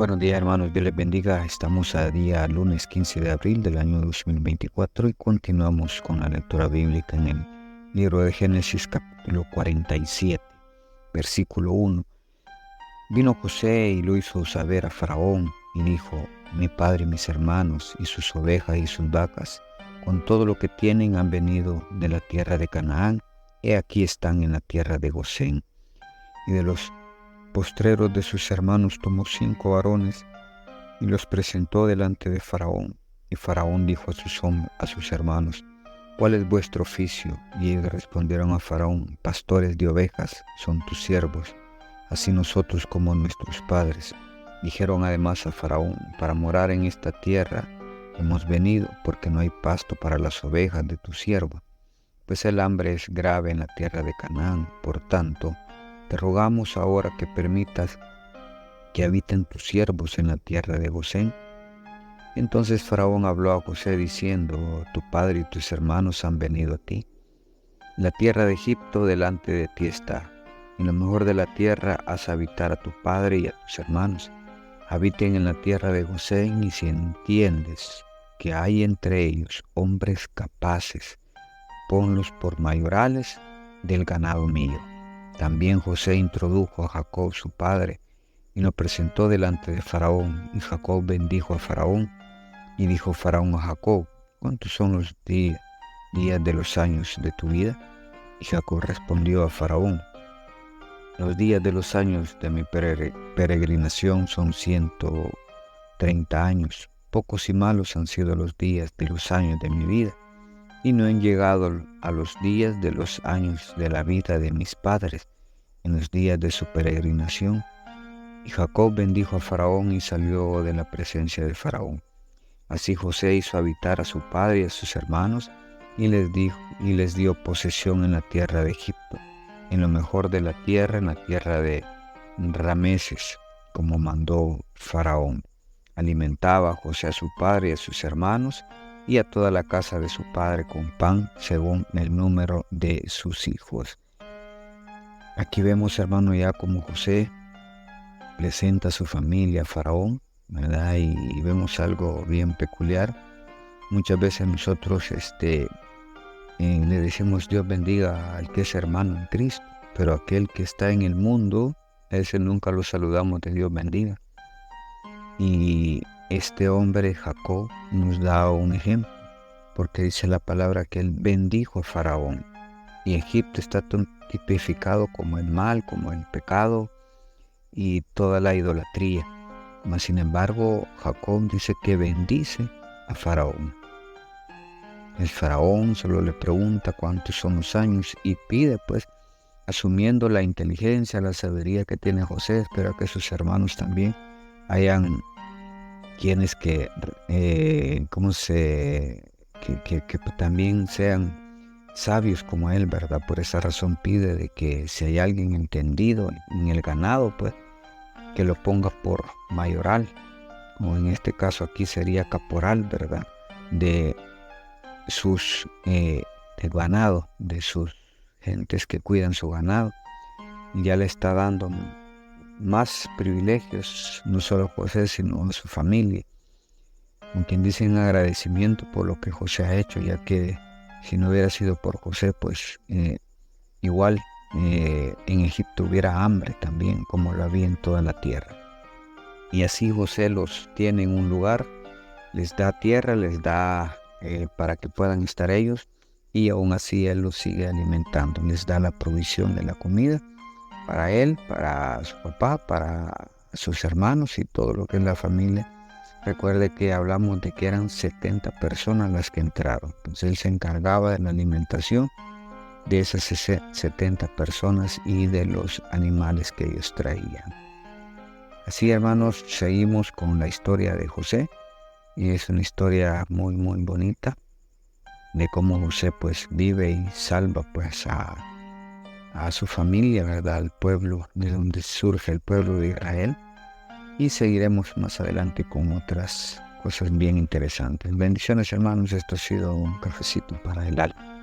Buenos días, hermanos, Dios les bendiga. Estamos a día lunes 15 de abril del año 2024 y continuamos con la lectura bíblica en el libro de Génesis capítulo 47, versículo 1. Vino José y lo hizo saber a Faraón y dijo: mi padre y mis hermanos y sus ovejas y sus vacas, con todo lo que tienen, han venido de la tierra de Canaán, y aquí están en la tierra de Gosén. Y de los postreros de sus hermanos tomó 5 varones y los presentó delante de Faraón. Y Faraón dijo a sus hermanos: ¿cuál es vuestro oficio? Y ellos respondieron a Faraón: pastores de ovejas son tus siervos, así nosotros como nuestros padres. Dijeron además a Faraón: para morar en esta tierra hemos venido, porque no hay pasto para las ovejas de tu siervo, pues el hambre es grave en la tierra de Canaán. Por tanto, te rogamos ahora que permitas que habiten tus siervos en la tierra de Gosén. Entonces Faraón habló a José diciendo: tu padre y tus hermanos han venido a ti. La tierra de Egipto delante de ti está. En lo mejor de la tierra haz habitar a tu padre y a tus hermanos. Habiten en la tierra de Gosén, y si entiendes que hay entre ellos hombres capaces, ponlos por mayorales del ganado mío. También José introdujo a Jacob su padre y lo presentó delante de Faraón. Y Jacob bendijo a Faraón. Y dijo Faraón a Jacob: ¿cuántos son los días de los años de tu vida? Y Jacob respondió a Faraón: los días de los años de mi peregrinación son 130 años. Pocos y malos han sido los días de los años de mi vida, y no han llegado a los días de los años de la vida de mis padres en los días de su peregrinación. Y Jacob bendijo a Faraón y salió de la presencia de Faraón. Así José hizo habitar a su padre y a sus hermanos, y les dio posesión en la tierra de Egipto, en lo mejor de la tierra, en la tierra de Rameses, como mandó Faraón. Alimentaba a José a su padre y a sus hermanos, y a toda la casa de su padre con pan, según el número de sus hijos. Aquí vemos, hermano, ya como José presenta a su familia a Faraón, ¿verdad? Y vemos algo bien peculiar. Muchas veces nosotros le decimos: Dios bendiga al que es hermano en Cristo, pero aquel que está en el mundo, a ese nunca lo saludamos de Dios bendiga. Y este hombre Jacob nos da un ejemplo, porque dice la palabra que él bendijo a Faraón. Y Egipto está tipificado como el mal, como el pecado y toda la idolatría. Mas sin embargo, Jacob dice que bendice a Faraón. El Faraón solo le pregunta cuántos son los años y pide, pues, asumiendo la inteligencia, la sabiduría que tiene José, espera que sus hermanos también hayan quienes que también sean sabios como él, ¿verdad? Por esa razón pide de que si hay alguien entendido en el ganado, pues, que lo ponga por mayoral, o en este caso aquí sería caporal, ¿verdad? De sus de ganado, de sus gentes que cuidan su ganado. Ya le está dando más privilegios, no solo a José, sino a su familia, con quien dicen agradecimiento por lo que José ha hecho, ya que si no hubiera sido por José, pues igual en Egipto hubiera hambre también, como lo había en toda la tierra. Y así José los tiene en un lugar, les da tierra, les da para que puedan estar ellos, y aún así él los sigue alimentando, les da la provisión de la comida para él, para su papá, para sus hermanos y todo lo que es la familia. Recuerde que hablamos de que eran 70 personas las que entraron, entonces él se encargaba de la alimentación de esas 70 personas y de los animales que ellos traían. Así, hermanos, seguimos con la historia de José, y es una historia muy muy bonita de cómo José pues vive y salva pues a su familia, ¿verdad? Al pueblo de donde surge el pueblo de Israel, y seguiremos más adelante con otras cosas bien interesantes. Bendiciones, hermanos. Esto ha sido un cafecito para el alma.